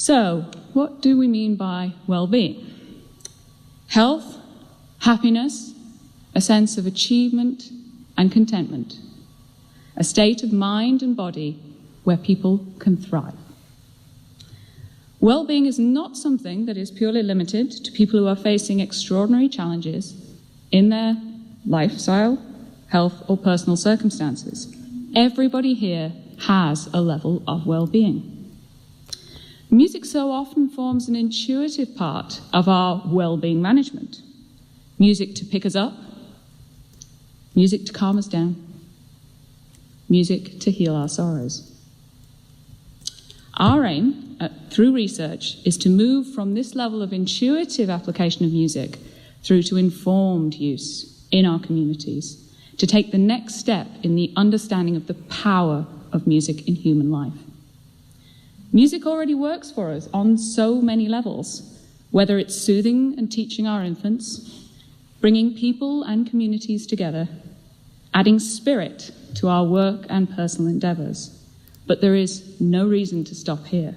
So, what do we mean by well-being? Health, happiness, a sense of achievement and contentment, a state of mind and body where people can thrive. Well-being is not something that is purely limited to people who are facing extraordinary challenges in their lifestyle, health, or personal circumstances. Everybody here has a level of well-being. Music so often forms an intuitive part of our well-being management. Music to pick us up, music to calm us down, music to heal our sorrows. Our aim, through research, is to move from this level of intuitive application of music through to informed use in our communities, to take the next step in the understanding of the power of music in human life. Music already works for us on so many levels, whether it's soothing and teaching our infants, bringing people and communities together, adding spirit to our work and personal endeavours. But there is no reason to stop here.